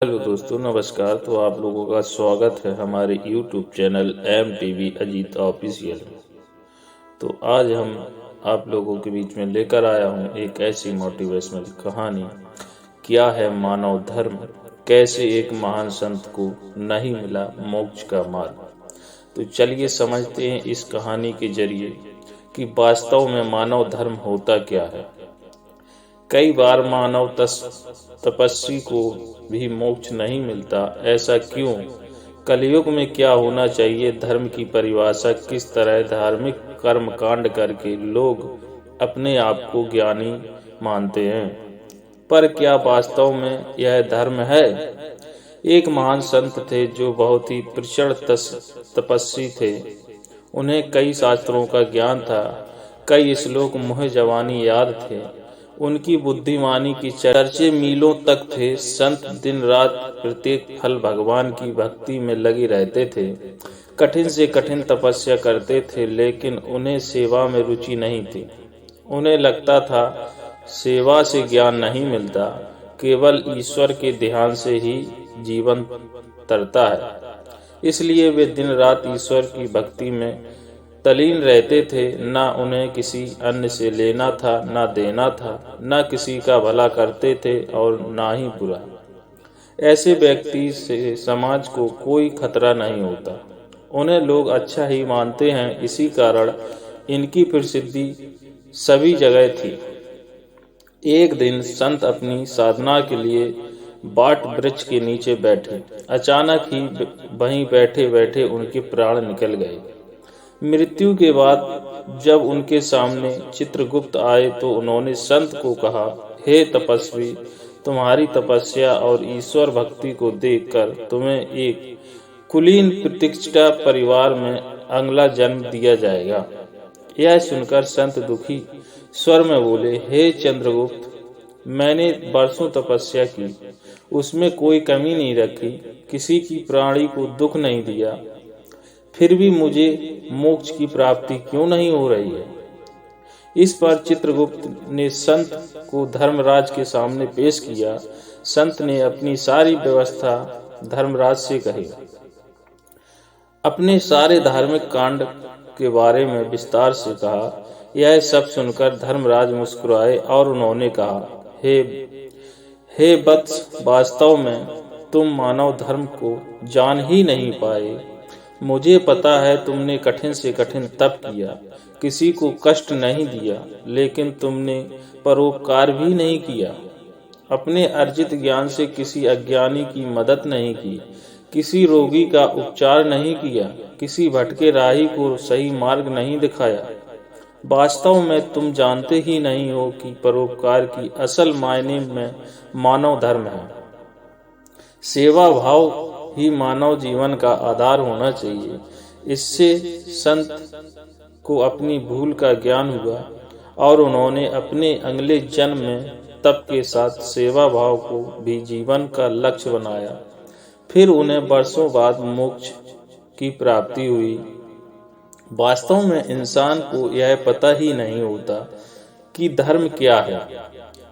Hello दोस्तों, नमस्कार। तो आप लोगों का स्वागत है हमारे YouTube channel MTV Ajit official में। तो आज हम आप लोगों के बीच में लेकर आया हूँ एक ऐसी मोटिवेशनल कहानी, क्या है मानव धर्म, कैसे एक महान संत को नहीं मिला मोक्ष का मार्ग। तो चलिए समझते हैं इस कहानी के जरिए कि वास्तव में मानव धर्म होता क्या है। कई बार मानव तपस्वी को भी मोक्ष नहीं मिलता, ऐसा क्यों? कलयुग में क्या होना चाहिए? धर्म की परिभाषा किस तरह? धार्मिक कर्म कांड करके लोग अपने आप को ज्ञानी मानते हैं, पर क्या वास्तव में यह धर्म है? एक महान संत थे जो बहुत ही प्रचंड तपस्वी थे। उन्हें कई शास्त्रों का ज्ञान था, कई श्लोक मुँह जवानी याद थे। उनकी बुद्धिमानी की चर्चे मीलों तक थे। संत दिन रात प्रत्येक फल भगवान की भक्ति में लगे रहते थे, कठिन से कठिन तपस्या करते थे, लेकिन उन्हें सेवा में रुचि नहीं थी। उन्हें लगता था सेवा से ज्ञान नहीं मिलता, केवल ईश्वर के ध्यान से ही जीवन तरता है। इसलिए वे दिन रात ईश्वर की भक्ति में तल्लीन रहते थे। ना उन्हें किसी अन्य से लेना था, ना देना था, ना किसी का भला करते थे और ना ही बुरा। ऐसे व्यक्ति से समाज को कोई खतरा नहीं होता, उन्हें लोग अच्छा ही मानते हैं। इसी कारण इनकी प्रसिद्धि सभी जगह थी। एक दिन संत अपनी साधना के लिए बाट वृक्ष के नीचे बैठे। अचानक ही वहीं बैठे बैठे उनके प्राण निकल गए। मृत्यु के बाद जब उनके सामने चित्रगुप्त आए तो उन्होंने संत को कहा, हे तपस्वी, तुम्हारी तपस्या और ईश्वर भक्ति को देखकर तुम्हें एक कुलीन प्रतिष्ठा परिवार में अगला जन्म दिया जाएगा। यह सुनकर संत दुखी स्वर में बोले, हे चंद्रगुप्त, मैंने बरसों तपस्या की, उसमें कोई कमी नहीं रखी, किसी की प्राणी को दुख नहीं दिया, फिर भी मुझे मोक्ष की प्राप्ति क्यों नहीं हो रही है? इस पर चित्रगुप्त ने संत को धर्मराज के सामने पेश किया। संत ने अपनी सारी व्यवस्था धर्मराज से कही, अपने सारे धार्मिक कांड के बारे में विस्तार से कहा। यह सब सुनकर धर्मराज मुस्कुराए और उन्होंने कहा, हे वत्स, वास्तव में तुम मानव धर्म को जान ही नहीं पाए। मुझे पता है तुमने कठिन से कठिन तप किया, किसी को कष्ट नहीं दिया, लेकिन तुमने परोपकार भी नहीं किया। अपने अर्जित ज्ञान से किसी अज्ञानी की मदद नहीं की, किसी रोगी का उपचार नहीं किया, किसी भटके राही को सही मार्ग नहीं दिखाया। वास्तव में तुम जानते ही नहीं हो कि परोपकार की असल मायने में मानव धर्म है। सेवा भाव ही मानव जीवन का आधार होना चाहिए। इससे संत को अपनी भूल का ज्ञान हुआ और उन्होंने अपने अगले जन्म में तप के साथ सेवा भाव को भी जीवन का लक्ष्य बनाया। फिर उन्हें वर्षों बाद मोक्ष की प्राप्ति हुई। वास्तव में इंसान को यह पता ही नहीं होता कि धर्म क्या है,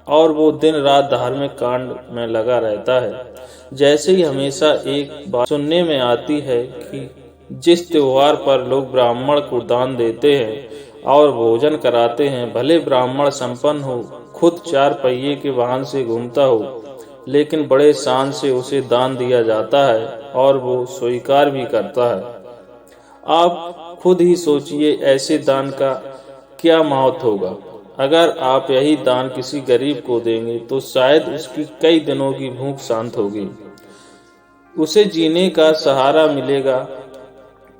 और वो दिन रात धार्मिक कांड में लगा रहता है। जैसे ही हमेशा एक बात सुनने में आती है कि जिस त्योहार पर लोग ब्राह्मण को दान देते हैं और भोजन कराते हैं, भले ब्राह्मण संपन्न हो, खुद 4 पहिए के वाहन से घूमता हो, लेकिन बड़े शान से उसे दान दिया जाता है और वो स्वीकार भी करता है। आप खुद ही सोचिए, ऐसे दान का क्या महत्व होगा। अगर आप यही दान किसी गरीब को देंगे तो शायद उसकी कई दिनों की भूख शांत होगी, उसे जीने का सहारा मिलेगा।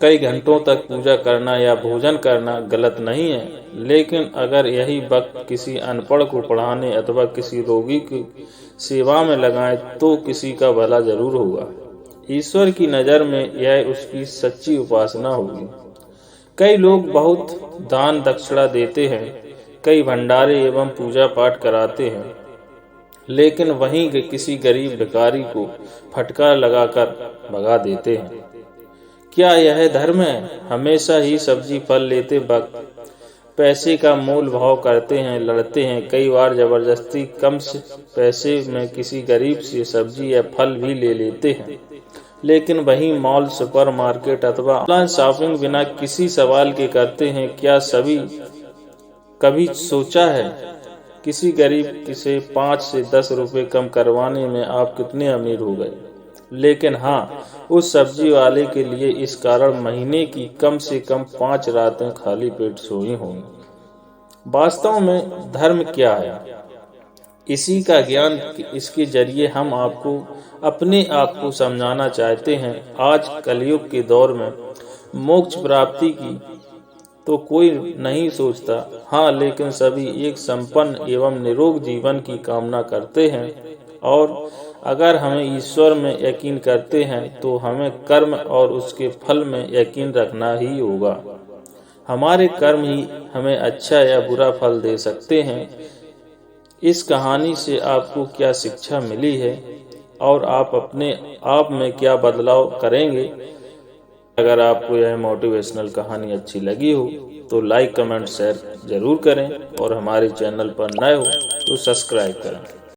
कई घंटों तक पूजा करना या भोजन करना गलत नहीं है, लेकिन अगर यही वक्त किसी अनपढ़ को पढ़ाने अथवा किसी रोगी की सेवा में लगाएं तो किसी का भला जरूर होगा। ईश्वर की नज़र में यह उसकी सच्ची उपासना होगी। कई लोग बहुत दान दक्षिणा देते हैं, कई भंडारे एवं पूजा पाठ कराते हैं, लेकिन वहीं किसी गरीब भिखारी को फटकार लगाकर भगा देते हैं। क्या यह धर्म है? हमेशा ही सब्जी फल लेते वक्त पैसे का मोल भाव करते हैं, लड़ते हैं, कई बार जबरदस्ती कम से पैसे में किसी गरीब से सब्जी या फल भी ले लेते हैं। लेकिन वहीं मॉल, सुपरमार्केट अथवा ऑनलाइन शॉपिंग बिना किसी सवाल के करते हैं। क्या सभी कभी सोचा है किसी गरीब से 5 से 10 रुपए कम करवाने में आप कितने अमीर हो गए? लेकिन हाँ, उस सब्जी वाले के लिए इस कारण महीने की कम से कम 5 रातें खाली पेट सोई होंगी। वास्तव में धर्म क्या है, इसी का ज्ञान इसके जरिए हम आपको अपने आप को समझाना चाहते हैं। आज कलयुग के दौर में मोक्ष प्राप्ति की तो कोई नहीं सोचता, हाँ, लेकिन सभी एक संपन्न एवं निरोग जीवन की कामना करते हैं। और अगर हमें ईश्वर में यकीन करते हैं तो हमें कर्म और उसके फल में यकीन रखना ही होगा। हमारे कर्म ही हमें अच्छा या बुरा फल दे सकते हैं। इस कहानी से आपको क्या शिक्षा मिली है और आप अपने आप में क्या बदलाव करेंगे? अगर आपको यह मोटिवेशनल कहानी अच्छी लगी हो तो लाइक, कमेंट, शेयर जरूर करें और हमारे चैनल पर नए हो तो सब्सक्राइब करें।